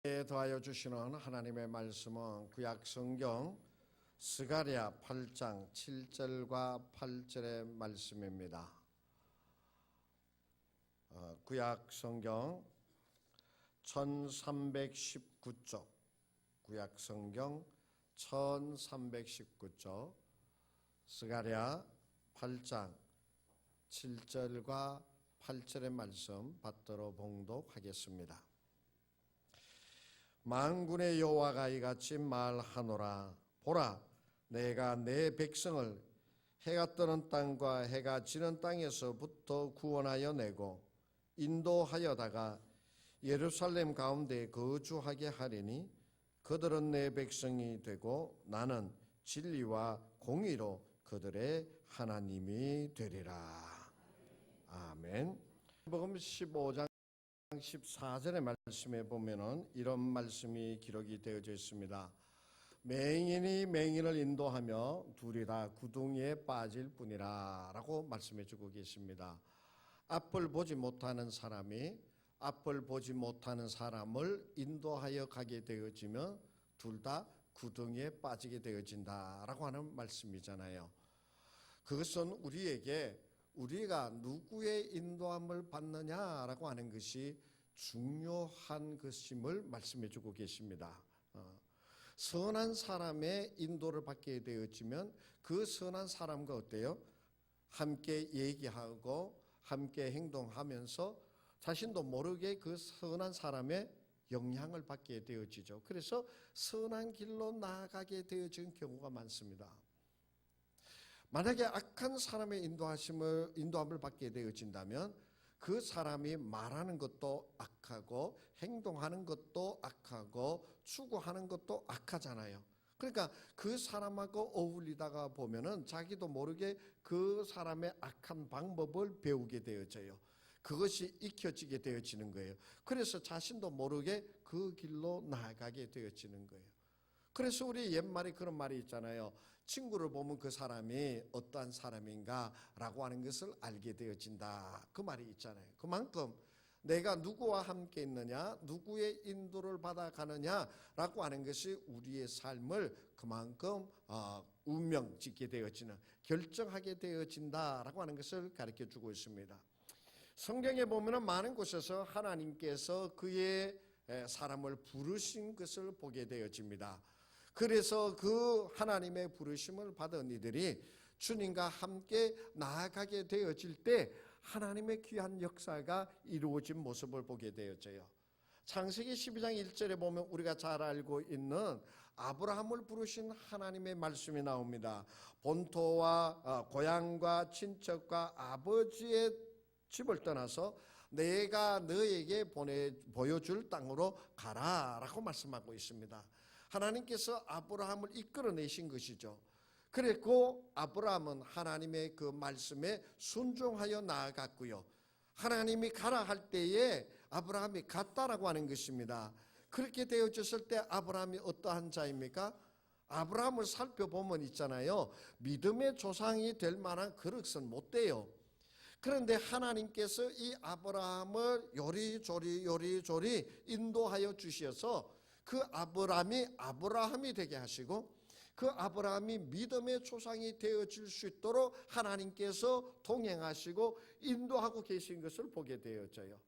더하여 주시는 하나님의 말씀은 구약성경 스가랴 8장 7절과 8절의 말씀입니다. 구약성경 1319쪽, 구약성경 1319쪽 스가랴 8장 7절과 8절의 말씀 받들어 봉독하겠습니다. 만군의 여호와가 이같이 말하노라. 보라, 내가 내 백성을 해가 뜨는 땅과 해가 지는 땅에서부터 구원하여 내고 인도하여다가 예루살렘 가운데 거주하게 하리니 그들은 내 백성이 되고 나는 진리와 공의로 그들의 하나님이 되리라. 아멘. 복음 15장 14절의 말씀에 보면은 이런 말씀이 기록이 되어져 있습니다. 맹인이 맹인을 인도하며 둘이 다 구덩이에 빠질 뿐이라 라고 말씀해 주고 계십니다. 앞을 보지 못하는 사람이 앞을 보지 못하는 사람을 인도하여 가게 되어지면 둘 다 구덩이에 빠지게 되어진다라고 하는 말씀이잖아요. 그것은 우리가 누구의 인도함을 받느냐라고 하는 것이 중요한 것임을 말씀해 주고 계십니다. 선한 사람의 인도를 받게 되어지면 그 선한 사람과 어때요? 함께 얘기하고 함께 행동하면서 자신도 모르게 그 선한 사람의 영향을 받게 되어지죠. 그래서 선한 길로 나아가게 되어지는 경우가 많습니다. 만약에 악한 사람의 인도함을 받게 되어진다면 그 사람이 말하는 것도 악하고 행동하는 것도 악하고 추구하는 것도 악하잖아요. 그러니까 그 사람하고 어울리다가 보면은 자기도 모르게 그 사람의 악한 방법을 배우게 되어져요. 그것이 익혀지게 되어지는 거예요. 그래서 자신도 모르게 그 길로 나아가게 되어지는 거예요. 그래서 우리 옛말에 그런 말이 있잖아요. 친구를 보면 그 사람이 어떠한 사람인가 라고 하는 것을 알게 되어진다. 그 말이 있잖아요. 그만큼 내가 누구와 함께 있느냐, 누구의 인도를 받아가느냐 라고 하는 것이 우리의 삶을 그만큼 운명 짓게 되어지는, 결정하게 되어진다라고 하는 것을 가르쳐 주고 있습니다. 성경에 보면 많은 곳에서 하나님께서 그의 사람을 부르신 것을 보게 되어집니다. 그래서 그 하나님의 부르심을 받은 이들이 주님과 함께 나아가게 되어질 때 하나님의 귀한 역사가 이루어진 모습을 보게 되어져요. 창세기 12장 1절에 보면 우리가 잘 알고 있는 아브라함을 부르신 하나님의 말씀이 나옵니다. 본토와 고향과 친척과 아버지의 집을 떠나서 내가 너에게 보여줄 땅으로 가라라고 말씀하고 있습니다. 하나님께서 아브라함을 이끌어내신 것이죠. 그랬고 아브라함은 하나님의 그 말씀에 순종하여 나아갔고요. 하나님이 가라 할 때에 아브라함이 갔다라고 하는 것입니다. 그렇게 되어졌을 때 아브라함이 어떠한 자입니까? 아브라함을 살펴보면 있잖아요. 믿음의 조상이 될 만한 그릇은 못 돼요. 그런데 하나님께서 이 아브라함을 요리조리 인도하여 주셔서 그 아브라함이 되게 하시고 그 아브라함이 믿음의 조상이 되어질 수 있도록 하나님께서 동행하시고 인도하고 계신 것을 보게 되어져요.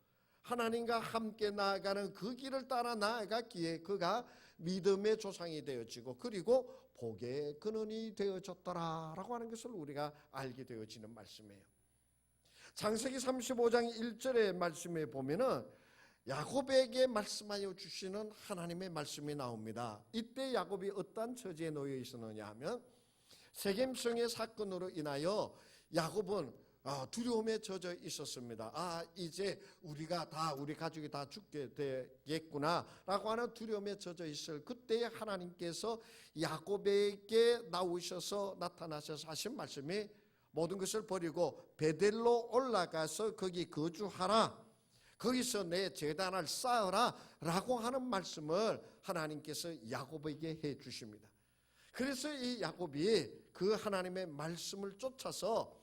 하나님과 함께 나아가는 그 길을 따라 나아갔기에 그가 믿음의 조상이 되어지고 그리고 복의 근원이 되어졌더라라고 하는 것을 우리가 알게 되어지는 말씀이에요. 창세기 35장 1절의 말씀에 보면은 야곱에게 말씀하여 주시는 하나님의 말씀이 나옵니다. 이때 야곱이 어떠한 처지에 놓여 있었느냐 하면 세겜성의 사건으로 인하여 야곱은 두려움에 젖어 있었습니다. 이제 우리 가족이 다 죽게 되겠구나라고 하는 두려움에 젖어 있을 그때에 하나님께서 야곱에게 나타나셔서 하신 말씀이 모든 것을 버리고 베델로 올라가서 거기 거주하라. 거기서 내 제단을 쌓으라 라고 하는 말씀을 하나님께서 야곱에게 해 주십니다. 그래서 이 야곱이 그 하나님의 말씀을 쫓아서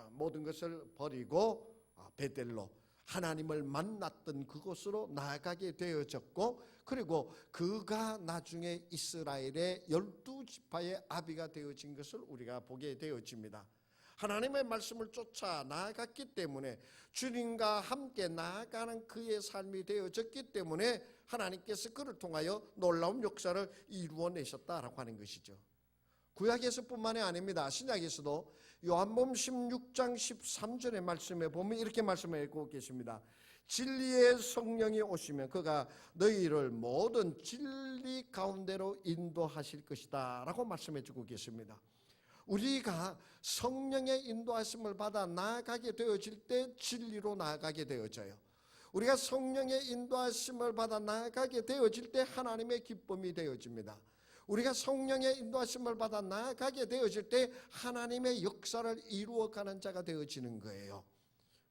모든 것을 버리고 베델로 하나님을 만났던 그곳으로 나아가게 되어졌고, 그리고 그가 나중에 이스라엘의 12지파의 아비가 되어진 것을 우리가 보게 되어집니다. 하나님의 말씀을 쫓아 나아갔기 때문에, 주님과 함께 나아가는 그의 삶이 되어졌기 때문에 하나님께서 그를 통하여 놀라운 역사를 이루어내셨다라고 하는 것이죠. 구약에서뿐만이 아닙니다. 신약에서도 요한복음 16장 13절의 말씀에 보면 이렇게 말씀하고 계십니다. 진리의 성령이 오시면 그가 너희를 모든 진리 가운데로 인도하실 것이다 라고 말씀해 주고 계십니다. 우리가 성령의 인도하심을 받아 나아가게 되어질 때 진리로 나아가게 되어져요. 우리가 성령의 인도하심을 받아 나아가게 되어질 때 하나님의 기쁨이 되어집니다. 우리가 성령의 인도하심을 받아 나아가게 되어질 때 하나님의 역사를 이루어가는 자가 되어지는 거예요.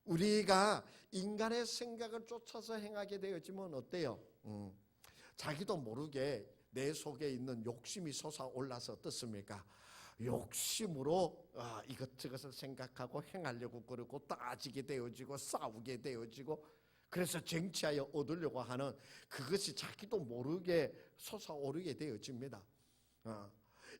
우리가 인간의 생각을 쫓아서 행하게 되어지면 어때요? 자기도 모르게 내 속에 있는 욕심이 솟아올라서 어떻습니까? 욕심으로 이것저것을 생각하고 행하려고 그러고 따지게 되어지고 싸우게 되어지고, 그래서 쟁취하여 얻으려고 하는 그것이 자기도 모르게 솟아오르게 되어집니다.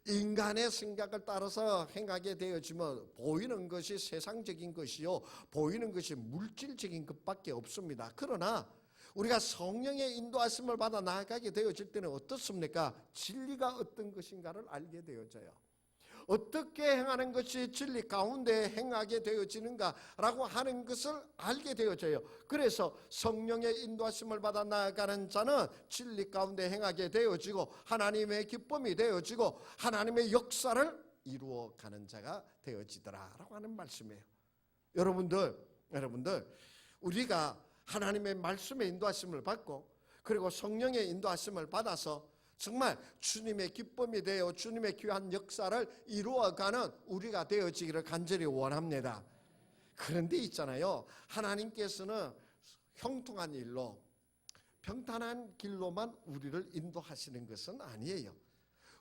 인간의 생각을 따라서 행하게 되어지면 보이는 것이 세상적인 것이요, 보이는 것이 물질적인 것밖에 없습니다. 그러나 우리가 성령의 인도하심을 받아 나아가게 되어질 때는 어떻습니까? 진리가 어떤 것인가를 알게 되어져요. 어떻게 행하는 것이 진리 가운데 행하게 되어지는가라고 하는 것을 알게 되어져요. 그래서 성령의 인도하심을 받아 나아가는 자는 진리 가운데 행하게 되어지고 하나님의 기쁨이 되어지고 하나님의 역사를 이루어가는 자가 되어지더라라고 하는 말씀이에요. 여러분들 우리가 하나님의 말씀의 인도하심을 받고 그리고 성령의 인도하심을 받아서 정말 주님의 기쁨이 되어 주님의 귀한 역사를 이루어가는 우리가 되어지기를 간절히 원합니다. 그런데 있잖아요, 하나님께서는 형통한 일로 평탄한 길로만 우리를 인도하시는 것은 아니에요.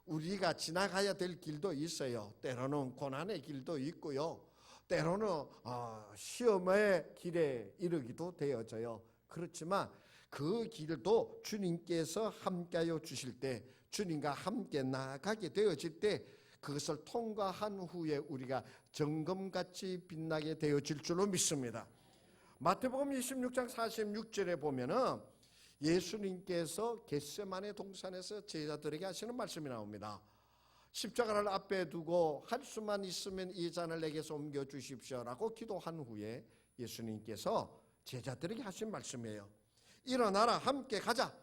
우리가 지나가야 될 길도 있어요. 때로는 고난의 길도 있고요, 때로는 시험의 길에 이르기도 되어져요. 그렇지만 그 길도 주님께서 함께하여 주실 때, 주님과 함께 나아가게 되어질 때 그것을 통과한 후에 우리가 정금같이 빛나게 되어질 줄로 믿습니다. 마태복음 26장 46절에 보면은 예수님께서 겟세마네 동산에서 제자들에게 하시는 말씀이 나옵니다. 십자가를 앞에 두고 할 수만 있으면 이 잔을 내게서 옮겨 주십시오라고 기도한 후에 예수님께서 제자들에게 하신 말씀이에요. 일어나라, 함께 가자.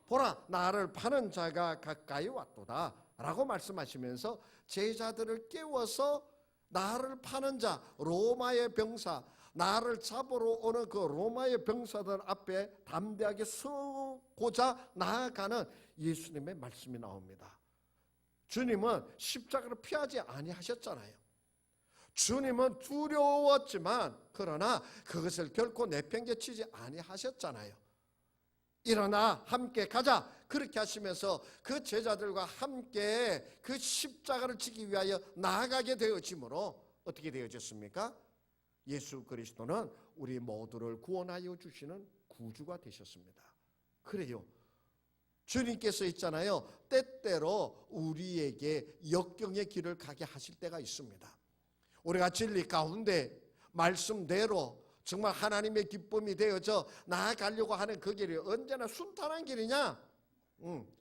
보라, 나를 파는 자가 가까이 왔도다 라고 말씀하시면서 제자들을 깨워서 나를 파는 자, 로마의 병사, 나를 잡으러 오는 그 로마의 병사들 앞에 담대하게 서고자 나아가는 예수님의 말씀이 나옵니다. 주님은 십자가를 피하지 아니하셨잖아요. 주님은 두려웠지만 그러나 그것을 결코 내팽개치지 아니하셨잖아요. 일어나 함께 가자, 그렇게 하시면서 그 제자들과 함께 그 십자가를 지기 위하여 나아가게 되어지므로 어떻게 되어졌습니까? 예수 그리스도는 우리 모두를 구원하여 주시는 구주가 되셨습니다. 그래요, 주님께서 있잖아요, 때때로 우리에게 역경의 길을 가게 하실 때가 있습니다. 우리가 진리 가운데 말씀대로 정말 하나님의 기쁨이 되어져 나아가려고 하는 그 길이 언제나 순탄한 길이냐?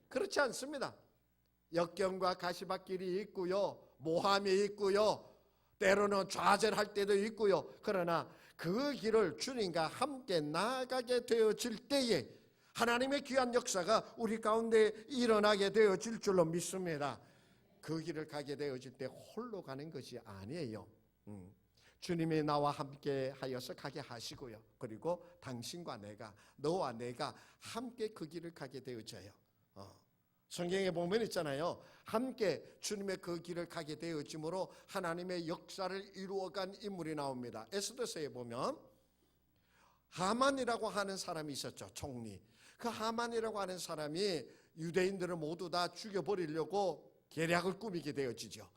그렇지 않습니다. 역경과 가시밭길이 있고요, 모함이 있고요, 때로는 좌절할 때도 있고요. 그러나 그 길을 주님과 함께 나아가게 되어질 때에 하나님의 귀한 역사가 우리 가운데 일어나게 되어질 줄로 믿습니다. 그 길을 가게 되어질 때 홀로 가는 것이 아니에요. 주님이 나와 함께 하여서 가게 하시고요, 그리고 당신과 내가, 너와 내가 함께 그 길을 가게 되어져요. 성경에 보면 있잖아요, 함께 주님의 그 길을 가게 되어짐으로 하나님의 역사를 이루어간 인물이 나옵니다. 에스더서에 보면 하만이라고 하는 사람이 있었죠, 총리. 그 하만이라고 하는 사람이 유대인들을 모두 다 죽여버리려고 계략을 꾸미게 되어지죠.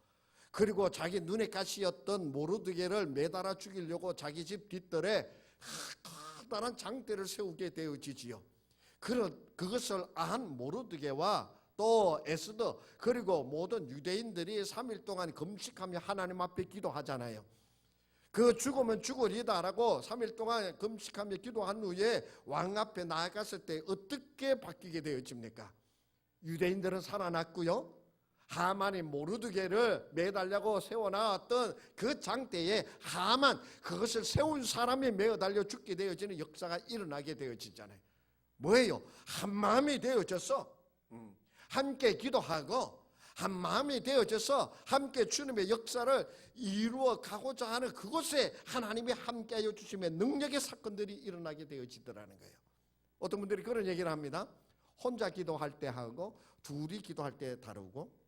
그리고 자기 눈에 가시였던 모르드게를 매달아 죽이려고 자기 집 뒷뜰에 커다란 장대를 세우게 되어지지요. 그것을 안 모르드게와 또 에스더 그리고 모든 유대인들이 3일 동안 금식하며 하나님 앞에 기도하잖아요. 그 죽으면 죽으리다라고 3일 동안 금식하며 기도한 후에 왕 앞에 나아갔을 때 어떻게 바뀌게 되어집니까? 유대인들은 살아났고요. 하만이 모르드게를 매달려고 세워놨던 그 장대에 하만, 그것을 세운 사람이 매달려 죽게 되어지는 역사가 일어나게 되어지잖아요. 뭐예요? 한 마음이 되어져서 함께 기도하고 한 마음이 되어져서 함께 주님의 역사를 이루어 가고자 하는 그곳에 하나님이 함께하여 주시며 능력의 사건들이 일어나게 되어지더라는 거예요. 어떤 분들이 그런 얘기를 합니다. 혼자 기도할 때 하고 둘이 기도할 때 다르고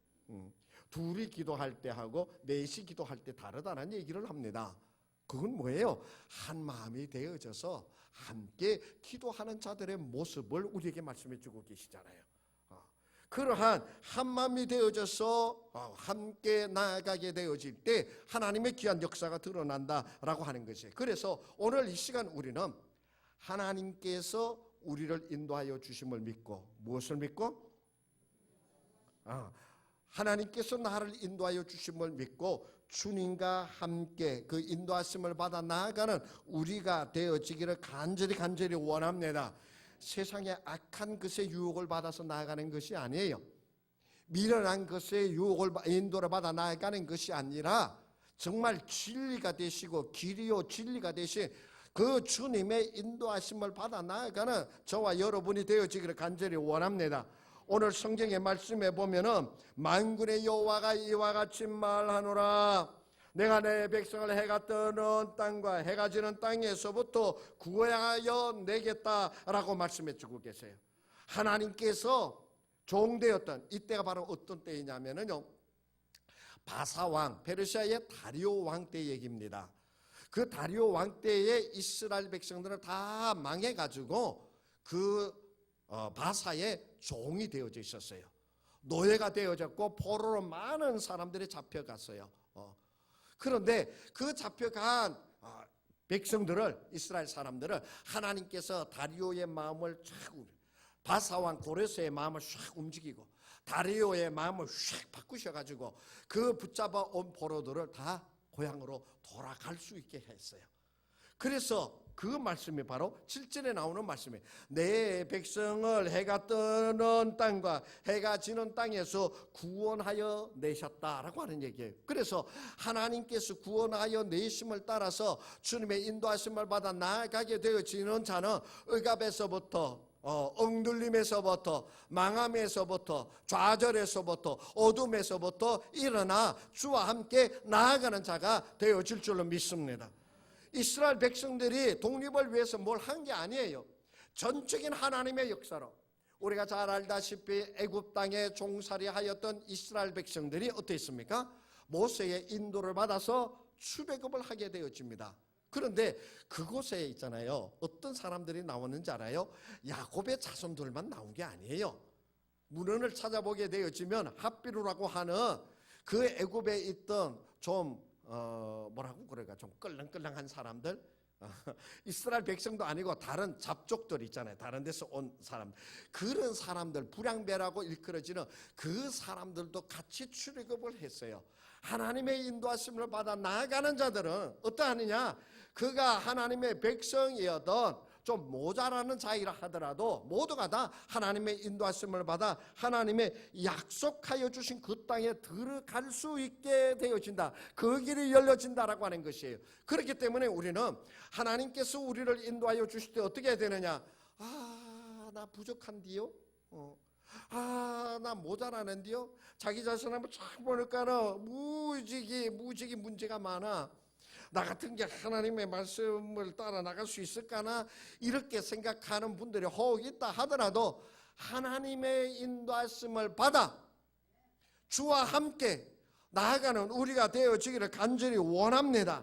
둘이 기도할 때 하고 넷이 기도할 때 다르다는 얘기를 합니다. 그건 뭐예요? 한 마음이 되어져서 함께 기도하는 자들의 모습을 우리에게 말씀해 주고 계시잖아요. 그러한 한 마음이 되어져서 함께 나아가게 되어질 때 하나님의 귀한 역사가 드러난다라고 하는 것이에요. 그래서 오늘 이 시간 우리는 하나님께서 우리를 인도하여 주심을 믿고, 무엇을 믿고? 하나님께서 나를 인도하여 주심을 믿고 주님과 함께 그 인도하심을 받아 나아가는 우리가 되어지기를 간절히 원합니다. 세상의 악한 것의 유혹을 받아서 나아가는 것이 아니에요. 미련한 것의 유혹을 인도를 받아 나아가는 것이 아니라 정말 진리가 되시고 길이요 진리가 되신 그 주님의 인도하심을 받아 나아가는 저와 여러분이 되어지기를 간절히 원합니다. 오늘 성경의 말씀에 보면은 만군의 여호와가 이와 같이 말하노라. 내가 내 백성을 해가 뜨는 땅과 해가 지는 땅에서부터 구하여 내겠다라고 말씀해 주고 계세요. 하나님께서 종되었던 이때가 바로 어떤 때이냐면요, 바사왕, 페르시아의 다리오 왕 때 얘기입니다. 그 다리오 왕 때에 이스라엘 백성들은 다 망해가지고 그 바사의 종이 되어져 있었어요. 노예가 되어졌고 포로로 많은 사람들이 잡혀갔어요. 그런데 그 잡혀간 백성들을, 이스라엘 사람들을 하나님께서 다리오의 마음을 쫙, 바사왕 고레스의 마음을 쫙 움직이고 다리오의 마음을 쫙 바꾸셔가지고 그 붙잡아 온 포로들을 다 고향으로 돌아갈 수 있게 했어요. 그래서 그 말씀이 바로 7절에 나오는 말씀이에요. 내 백성을 해가 뜨는 땅과 해가 지는 땅에서 구원하여 내셨다라고 하는 얘기예요. 그래서 하나님께서 구원하여 내심을 따라서 주님의 인도하심을 받아 나아가게 되어지는 자는 억압에서부터 억눌림에서부터 망함에서부터 좌절에서부터 어둠에서부터 일어나 주와 함께 나아가는 자가 되어질 줄로 믿습니다. 이스라엘 백성들이 독립을 위해서 뭘 한 게 아니에요. 전적인 하나님의 역사로 우리가 잘 알다시피 애굽 땅에 종살이하였던 이스라엘 백성들이 어떻습니까? 모세의 인도를 받아서 출애굽을 하게 되어집니다. 그런데 그곳에 있잖아요, 어떤 사람들이 나오는지 알아요? 야곱의 자손들만 나온 게 아니에요. 문헌을 찾아보게 되어지면 핫비루라고 하는 그 애굽에 있던 좀 뭐라고 그럴까, 좀 끌렁끌렁한 사람들, 이스라엘 백성도 아니고 다른 잡족들 있잖아요. 다른 데서 온 사람, 그런 사람들, 불량배라고 일컬어지는 그 사람들도 같이 출애굽을 했어요. 하나님의 인도하심을 받아 나아가는 자들은 어떠하느냐, 그가 하나님의 백성이어던 좀 모자라는 자이라 하더라도 모두가 다 하나님의 인도하심을 받아 하나님의 약속하여 주신 그 땅에 들어갈 수 있게 되어진다. 그 길이 열려진다라고 하는 것이에요. 그렇기 때문에 우리는 하나님께서 우리를 인도하여 주실 때 어떻게 해야 되느냐, 나 부족한디요, 나 모자라는데요. 자기 자신 한번 쫙 보니까는 무지기 문제가 많아. 나 같은 게 하나님의 말씀을 따라 나갈 수 있을까나, 이렇게 생각하는 분들이 혹 있다 하더라도 하나님의 인도하심을 받아 주와 함께 나아가는 우리가 되어지기를 간절히 원합니다.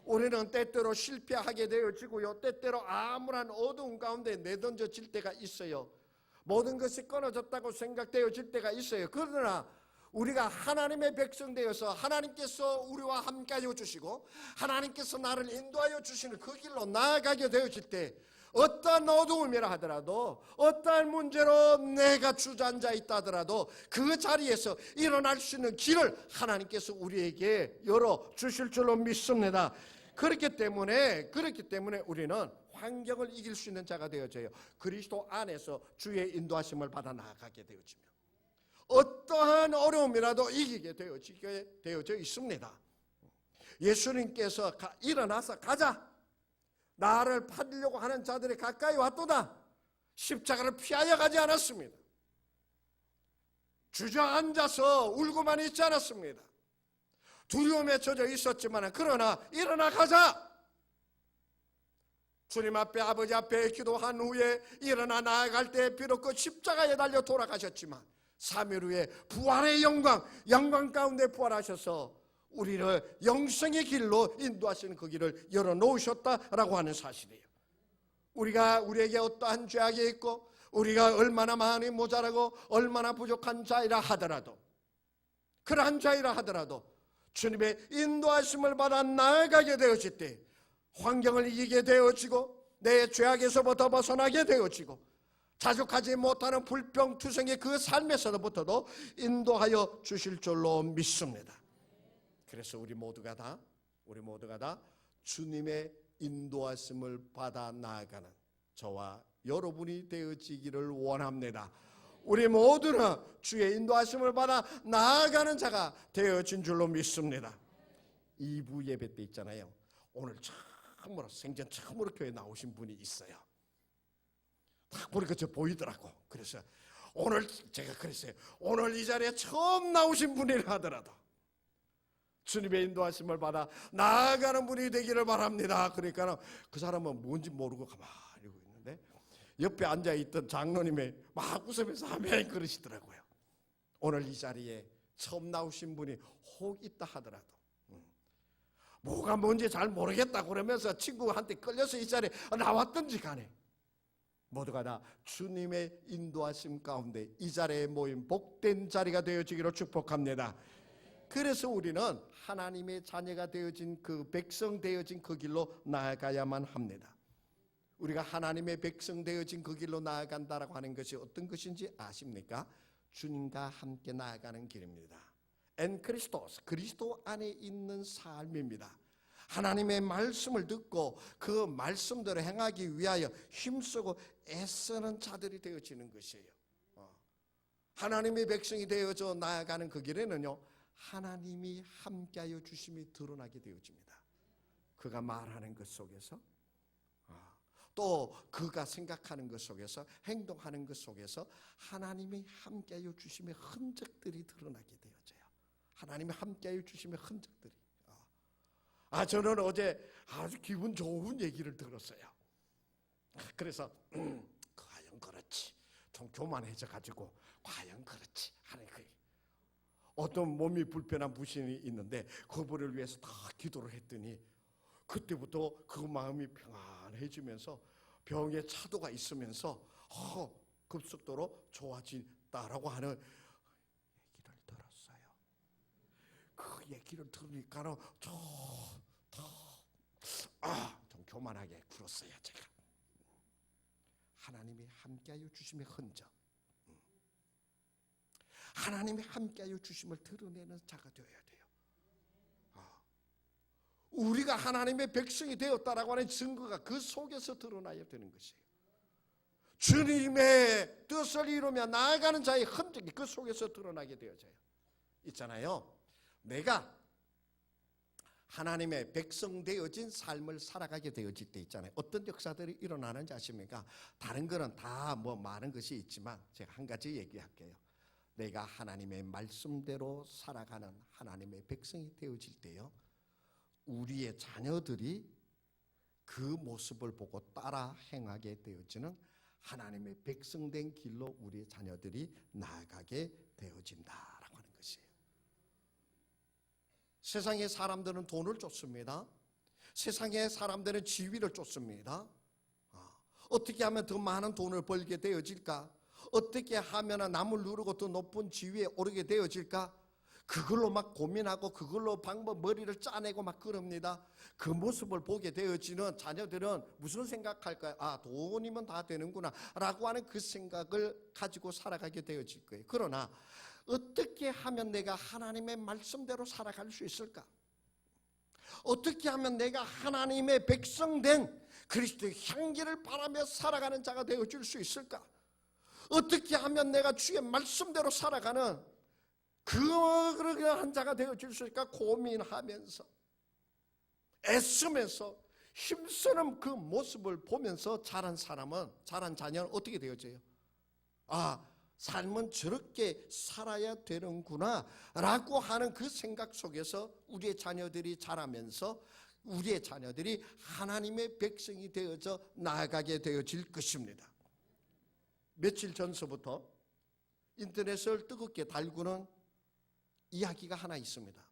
우리는 때때로 실패하게 되어지고요, 때때로 암울한 어두운 가운데 내던져질 때가 있어요. 모든 것이 끊어졌다고 생각되어질 때가 있어요. 그러나 우리가 하나님의 백성 되어서 하나님께서 우리와 함께하여 주시고 하나님께서 나를 인도하여 주시는 그 길로 나아가게 되어질 때 어떠한 어두움이라 하더라도 어떠한 문제로 내가 주저앉아 있다 하더라도 그 자리에서 일어날 수 있는 길을 하나님께서 우리에게 열어주실 줄로 믿습니다. 그렇기 때문에 우리는 환경을 이길 수 있는 자가 되어져요. 그리스도 안에서 주의 인도하심을 받아 나아가게 되어지며 어떠한 어려움이라도 이기게 되어져 있습니다. 예수님께서 일어나서 가자, 나를 팔려고 하는 자들이 가까이 왔도다, 십자가를 피하여 가지 않았습니다. 주저앉아서 울고만 있지 않았습니다. 두려움에 젖어 있었지만 그러나 일어나 가자, 주님 앞에 아버지 앞에 기도한 후에 일어나 나아갈 때 비록 그 십자가에 달려 돌아가셨지만 3일 후에 부활의 영광 가운데 부활하셔서 우리를 영생의 길로 인도하시는 그 길을 열어놓으셨다라고 하는 사실이에요. 우리에게 어떠한 죄악이 있고 우리가 얼마나 많이 모자라고 얼마나 부족한 자이라 하더라도, 그러한 자이라 하더라도 주님의 인도하심을 받아 나아가게 되어질 때 환경을 이기게 되어지고 내 죄악에서부터 벗어나게 되어지고 자족하지 못하는 불평투성의 그 삶에서부터도 인도하여 주실 줄로 믿습니다. 그래서 우리 모두가 다 주님의 인도하심을 받아 나아가는 저와 여러분이 되어지기를 원합니다. 우리 모두는 주의 인도하심을 받아 나아가는 자가 되어진 줄로 믿습니다. 2부 예배 때 있잖아요. 오늘 생전 처음으로 교회 나오신 분이 있어요. 딱 보니까 저 보이더라고. 그래서 제가 그랬어요. 오늘 이 자리에 처음 나오신 분이라 하더라도 주님의 인도하심을 받아 나아가는 분이 되기를 바랍니다. 그러니까 그 사람은 뭔지 모르고 가만히 있는데 옆에 앉아있던 장로님이 막 웃으면서 아멘 그러시더라고요. 오늘 이 자리에 처음 나오신 분이 혹 있다 하더라도 뭐가 뭔지 잘 모르겠다 그러면서 친구한테 끌려서 이 자리에 나왔든지 간에 모두가 다 주님의 인도하심 가운데 이 자리에 모인 복된 자리가 되어지기로 축복합니다. 그래서 우리는 하나님의 자녀가 되어진 그 백성 되어진 그 길로 나아가야만 합니다. 우리가 하나님의 백성 되어진 그 길로 나아간다라고 하는 것이 어떤 것인지 아십니까? 주님과 함께 나아가는 길입니다. 엔크리스토스, 그리스도 안에 있는 삶입니다. 하나님의 말씀을 듣고 그 말씀대로 행하기 위하여 힘쓰고 애쓰는 자들이 되어지는 것이에요. 하나님의 백성이 되어져 나아가는 그 길에는요, 하나님이 함께하여 주심이 드러나게 되어집니다. 그가 말하는 것 속에서 또 그가 생각하는 것 속에서 행동하는 것 속에서 하나님이 함께하여 주심의 흔적들이 드러나게 되어져요. 하나님이 함께하여 주심의 흔적들이. 저는 어제 아주 기분 좋은 얘기를 들었어요. 그래서 과연 그렇지, 좀 교만해져 가지고 과연 그렇지 하는 그 어떤 몸이 불편한 부신이 있는데 그분을 위해서 다 기도를 했더니 그때부터 그 마음이 평안해지면서 병의 차도가 있으면서 급속도로 좋아진다라고 하는 얘기를 들었어요. 그 얘기를 들으니까는 좀 교만하게 굴었어요. 제가 하나님이 함께하여 주심의 흔적, 하나님이 함께하여 주심을 드러내는 자가 되어야 돼요. 우리가 하나님의 백성이 되었다라고 하는 증거가 그 속에서 드러나야 되는 것이에요. 주님의 뜻을 이루며 나아가는 자의 흔적이 그 속에서 드러나게 되어져요. 있잖아요. 내가 하나님의 백성 되어진 삶을 살아가게 되어질 때 있잖아요. 어떤 역사들이 일어나는지 아십니까? 다른 거는 다 많은 것이 있지만 제가 한 가지 얘기할게요. 내가 하나님의 말씀대로 살아가는 하나님의 백성이 되어질 때요, 우리의 자녀들이 그 모습을 보고 따라 행하게 되어지는 하나님의 백성된 길로 우리의 자녀들이 나아가게 되어진다라고 하는 것이에요. 세상의 사람들은 돈을 쫓습니다. 세상의 사람들은 지위를 쫓습니다. 어떻게 하면 더 많은 돈을 벌게 되어질까? 어떻게 하면 남을 누르고 더 높은 지위에 오르게 되어질까? 그걸로 막 고민하고 그걸로 머리를 짜내고 막 그럽니다. 그 모습을 보게 되어지는 자녀들은 무슨 생각할까요? 아, 돈이면 다 되는구나 라고 하는 그 생각을 가지고 살아가게 되어질 거예요. 그러나 어떻게 하면 내가 하나님의 말씀대로 살아갈 수 있을까? 어떻게 하면 내가 하나님의 백성된 그리스도의 향기를 바라며 살아가는 자가 되어줄 수 있을까? 어떻게 하면 내가 주의 말씀대로 살아가는 그러한 자가 되어줄 수 있을까? 고민하면서 애쓰면서 힘쓰는 그 모습을 보면서 자란 자녀는 어떻게 되어져요? 아, 삶은 저렇게 살아야 되는구나 라고 하는 그 생각 속에서 우리의 자녀들이 자라면서 우리의 자녀들이 하나님의 백성이 되어져 나아가게 되어질 것입니다. 며칠 전서부터 인터넷을 뜨겁게 달구는 이야기가 하나 있습니다.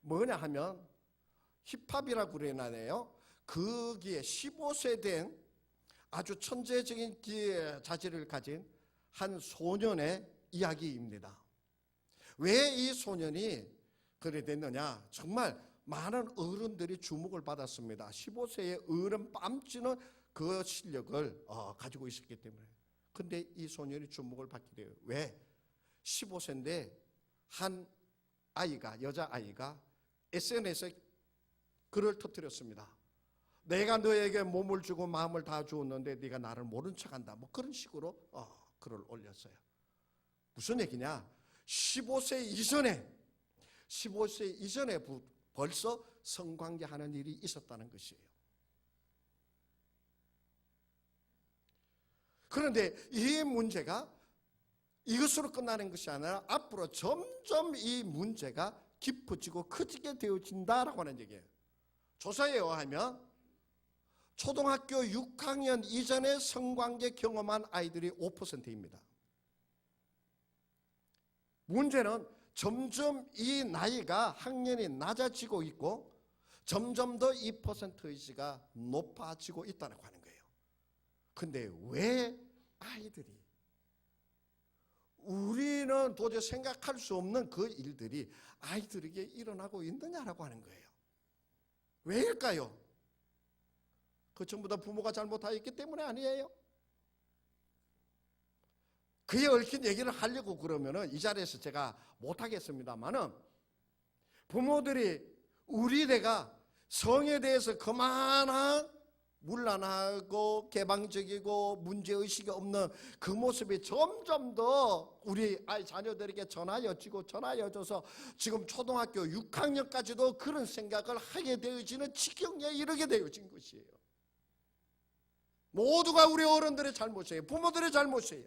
뭐냐 하면 힙합이라고 그러나요? 거기에 15세 된 아주 천재적인 자질을 가진 한 소년의 이야기입니다. 왜 이 소년이 그래 됐느냐? 정말 많은 어른들이 주목을 받았습니다. 15세의 어른 뺨치는 그 실력을 가지고 있었기 때문에. 근데 이 소년이 주목을 받게 돼요. 왜? 15세인데 한 아이가, 여자아이가 SNS에 글을 터뜨렸습니다. 내가 너에게 몸을 주고 마음을 다 주었는데 네가 나를 모른 척한다. 뭐 그런 식으로 글을 올렸어요. 무슨 얘기냐? 15세 이전에 벌써 성관계하는 일이 있었다는 것이에요. 그런데 이 문제가 이것으로 끝나는 것이 아니라 앞으로 점점 이 문제가 깊어지고 커지게 되어진다라고 하는 얘기예요. 조사에 의하면 초등학교 6학년 이전에 성관계 경험한 아이들이 5%입니다. 문제는 점점 이 나이가 학년이 낮아지고 있고 점점 더 이 퍼센트의지가 높아지고 있다고 하는 거예요. 근데 왜 아이들이 우리는 도저히 생각할 수 없는 그 일들이 아이들에게 일어나고 있느냐라고 하는 거예요. 왜일까요? 그 전부 다 부모가 잘못하였기 때문에 아니에요. 그에 얽힌 얘기를 하려고 그러면은 이 자리에서 제가 못하겠습니다만은 부모들이 우리대가 성에 대해서 그만한 문란하고 개방적이고 문제의식이 없는 그 모습이 점점 더 우리 아이 자녀들에게 전하여져서 지금 초등학교 6학년까지도 그런 생각을 하게 되어지는 지경에 이르게 되어진 것이에요. 모두가 우리 어른들의 잘못이에요. 부모들의 잘못이에요.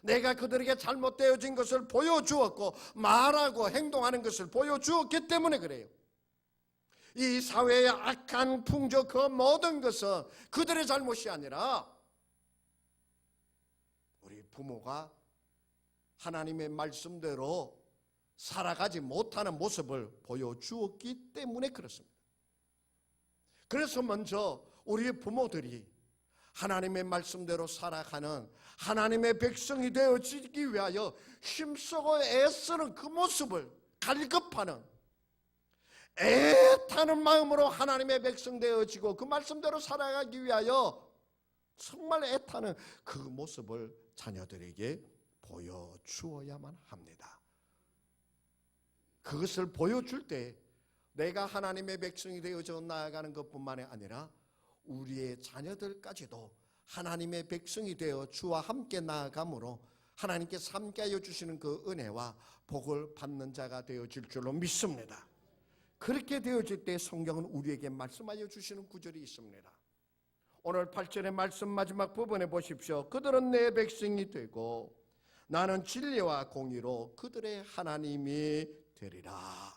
내가 그들에게 잘못되어진 것을 보여주었고 말하고 행동하는 것을 보여주었기 때문에 그래요. 이 사회의 악한 풍조 그 모든 것은 그들의 잘못이 아니라 우리 부모가 하나님의 말씀대로 살아가지 못하는 모습을 보여주었기 때문에 그렇습니다. 그래서 먼저 우리 부모들이 하나님의 말씀대로 살아가는 하나님의 백성이 되어지기 위하여 힘쓰고 애쓰는 그 모습을 갈급하는 애타는 마음으로 하나님의 백성 되어지고 그 말씀대로 살아가기 위하여 정말 애타는 그 모습을 자녀들에게 보여주어야만 합니다. 그것을 보여줄 때 내가 하나님의 백성이 되어져 나아가는 것뿐만이 아니라 우리의 자녀들까지도 하나님의 백성이 되어 주와 함께 나아감으로 하나님께서 함께하여 주시는 그 은혜와 복을 받는 자가 되어질 줄로 믿습니다. 그렇게 되어질 때 성경은 우리에게 말씀하여 주시는 구절이 있습니다. 오늘 8절의 말씀 마지막 부분에 보십시오. 그들은 내 백성이 되고 나는 진리와 공의로 그들의 하나님이 되리라.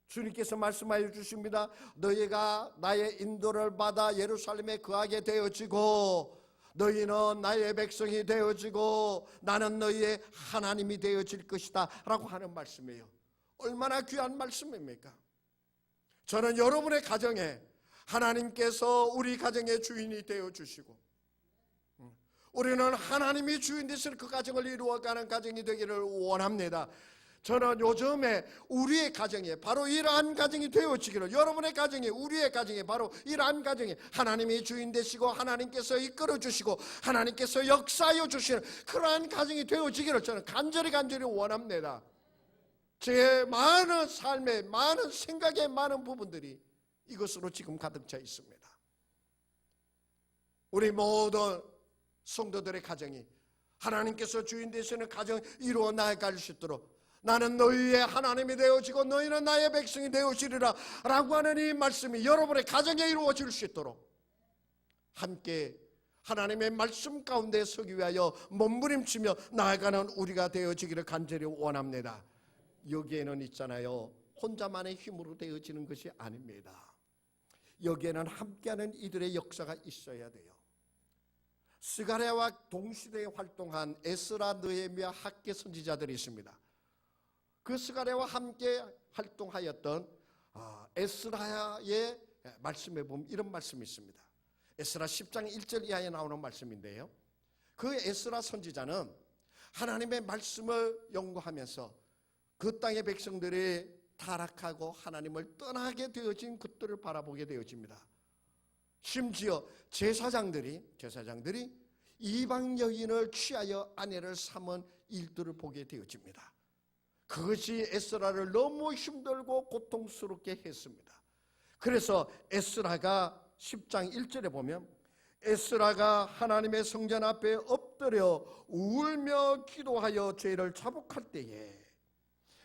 주님께서 말씀하여 주십니다. 너희가 나의 인도를 받아 예루살렘에 거하게 되어지고 너희는 나의 백성이 되어지고 나는 너희의 하나님이 되어질 것이다 라고 하는 말씀이에요. 얼마나 귀한 말씀입니까? 저는 여러분의 가정에 하나님께서 우리 가정의 주인이 되어주시고 우리는 하나님이 주인 되시는 그 가정을 이루어가는 가정이 되기를 원합니다. 저는 요즘에 우리의 가정에 바로 이러한 가정이 되어지기를, 여러분의 가정에, 우리의 가정에 바로 이러한 가정이 하나님이 주인 되시고 하나님께서 이끌어 주시고 하나님께서 역사하여 주시는 그러한 가정이 되어지기를 저는 간절히 원합니다. 제 많은 삶의 많은 생각의 많은 부분들이 이것으로 지금 가득 차 있습니다. 우리 모든 성도들의 가정이 하나님께서 주인 되시는 가정 이루어 나아갈 수 있도록, 나는 너희의 하나님이 되어지고 너희는 나의 백성이 되어지리라 라고 하는 이 말씀이 여러분의 가정에 이루어질 수 있도록 함께 하나님의 말씀 가운데 서기 위하여 몸부림치며 나아가는 우리가 되어지기를 간절히 원합니다. 여기에는 있잖아요, 혼자만의 힘으로 되어지는 것이 아닙니다. 여기에는 함께하는 이들의 역사가 있어야 돼요. 스가랴와 동시대에 활동한 에스라, 느헤미야, 학개 선지자들이 있습니다. 그 스가랴와 함께 활동하였던 에스라의 말씀에 보면 이런 말씀이 있습니다. 에스라 10장 1절 이하에 나오는 말씀인데요, 그 에스라 선지자는 하나님의 말씀을 연구하면서 그 땅의 백성들이 타락하고 하나님을 떠나게 되어진 것들을 바라보게 되어집니다. 심지어 제사장들이 이방 여인을 취하여 아내를 삼은 일들을 보게 되어집니다. 그것이 에스라를 너무 힘들고 고통스럽게 했습니다. 그래서 에스라가 10장 1절에 보면 에스라가 하나님의 성전 앞에 엎드려 울며 기도하여 죄를 자복할 때에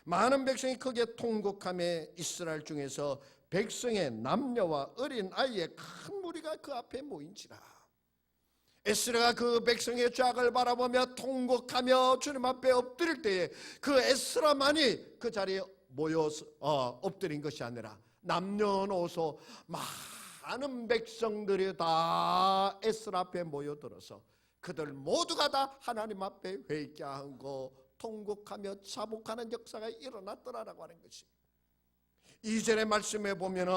많은 백성이 크게 통곡하며 이스라엘 중에서 백성의 남녀와 어린 아이의 큰 무리가 그 앞에 모인지라. 에스라가 그 백성의 죄악을 바라보며 통곡하며 주님 앞에 엎드릴 때에 그 에스라만이 그 자리에 모여서 엎드린 것이 아니라 남녀노소 많은 백성들이 다 에스라 앞에 모여들어서 그들 모두가 다 하나님 앞에 회개하고 통곡하며 자복하는 역사가 일어났더라라고 하는 것이, 2절의 말씀에 보면은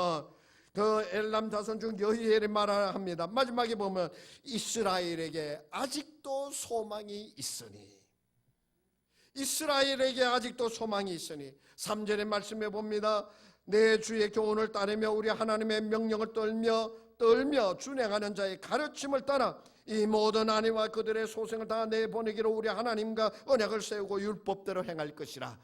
그 엘람 자손 중 여히엘이 말합니다. 마지막에 보면 이스라엘에게 아직도 소망이 있으니, 이스라엘에게 아직도 소망이 있으니 3절의 말씀에 봅니다. 내 주의 교훈을 따르며 우리 하나님의 명령을 떨며 준행하는 자의 가르침을 따라 이 모든 아내와 그들의 소생을 다 내보내기로 우리 하나님과 언약을 세우고 율법대로 행할 것이라.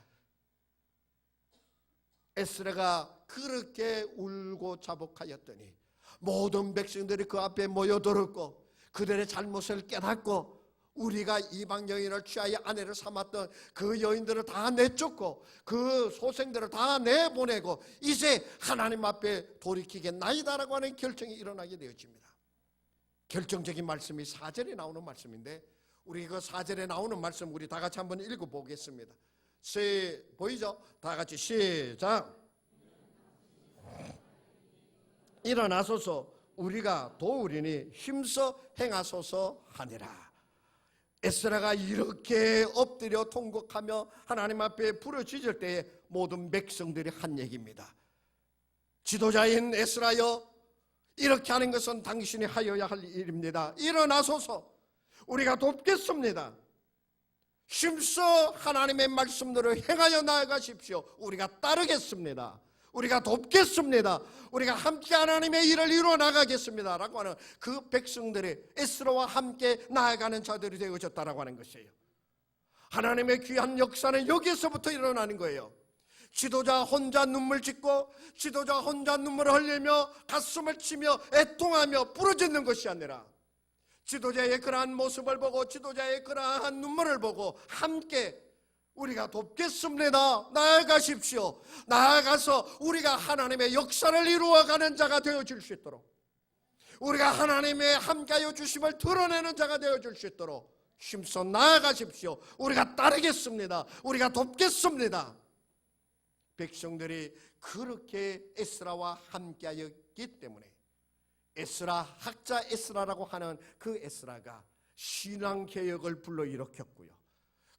에스라가 그렇게 울고 자복하였더니 모든 백성들이 그 앞에 모여들었고 그들의 잘못을 깨닫고 우리가 이방 여인을 취하여 아내를 삼았던 그 여인들을 다 내쫓고 그 소생들을 다 내보내고 이제 하나님 앞에 돌이키겠나이다라고 하는 결정이 일어나게 되어집니다. 결정적인 말씀이 4절에 나오는 말씀인데, 우리 그 4절에 나오는 말씀 우리 다 같이 한번 읽어보겠습니다. 보이죠? 다 같이 시작. 일어나소서 우리가 도우리니 힘써 행하소서 하니라. 에스라가 이렇게 엎드려 통곡하며 하나님 앞에 부르짖을 때에 모든 백성들이 한 얘기입니다. 지도자인 에스라여, 이렇게 하는 것은 당신이 하여야 할 일입니다. 일어나소서 우리가 돕겠습니다. 힘써 하나님의 말씀들을 행하여 나아가십시오. 우리가 따르겠습니다. 우리가 돕겠습니다. 우리가 함께 하나님의 일을 이루어 나가겠습니다 라고 하는 그 백성들이 에스라와 함께 나아가는 자들이 되어졌다라고 하는 것이에요. 하나님의 귀한 역사는 여기에서부터 일어나는 거예요. 지도자 혼자 눈물 짓고 지도자 혼자 눈물을 흘리며 가슴을 치며 애통하며 부르짖는 것이 아니라 지도자의 그러한 모습을 보고 지도자의 그러한 눈물을 보고 함께 우리가 돕겠습니다. 나아가십시오. 나아가서 우리가 하나님의 역사를 이루어가는 자가 되어줄 수 있도록, 우리가 하나님의 함께하여 주심을 드러내는 자가 되어줄 수 있도록 힘써 나아가십시오. 우리가 따르겠습니다. 우리가 돕겠습니다. 백성들이 그렇게 에스라와 함께하였기 때문에 에스라, 학자 에스라라고 하는 그 에스라가 신앙개혁을 불러일으켰고요.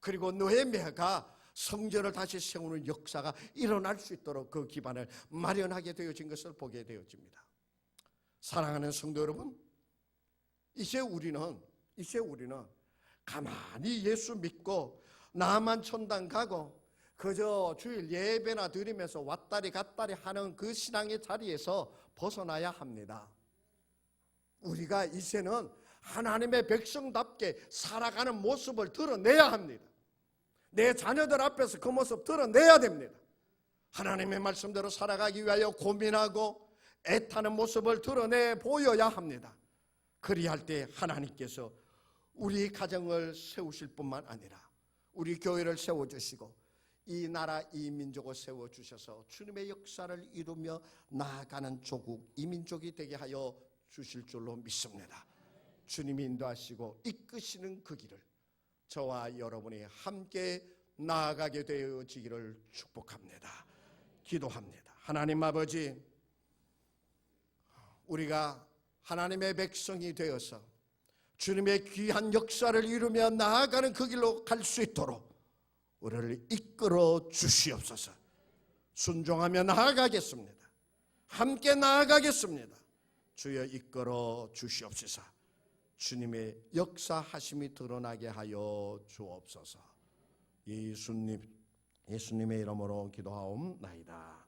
그리고 느헤미야가 성전을 다시 세우는 역사가 일어날 수 있도록 그 기반을 마련하게 되어진 것을 보게 되어집니다. 사랑하는 성도 여러분, 이제 우리는 가만히 예수 믿고 나만 천당 가고 그저 주일 예배나 드리면서 왔다리 갔다리 하는 그 신앙의 자리에서 벗어나야 합니다. 우리가 이제는 하나님의 백성답게 살아가는 모습을 드러내야 합니다. 내 자녀들 앞에서 그 모습 드러내야 됩니다. 하나님의 말씀대로 살아가기 위하여 고민하고 애타는 모습을 드러내 보여야 합니다. 그리할 때 하나님께서 우리 가정을 세우실 뿐만 아니라 우리 교회를 세워주시고 이 나라 이 민족을 세워주셔서 주님의 역사를 이루며 나아가는 조국 이 민족이 되게 하여 주실 줄로 믿습니다. 주님이 인도하시고 이끄시는 그 길을 저와 여러분이 함께 나아가게 되어지기를 축복합니다. 기도합니다. 하나님 아버지, 우리가 하나님의 백성이 되어서 주님의 귀한 역사를 이루며 나아가는 그 길로 갈 수 있도록 우리를 이끌어 주시옵소서. 순종하며 나아가겠습니다. 함께 나아가겠습니다. 주여 이끌어 주시옵소서. 주님의 역사하심이 드러나게 하여 주옵소서. 예수님의 이름으로 기도하옵나이다.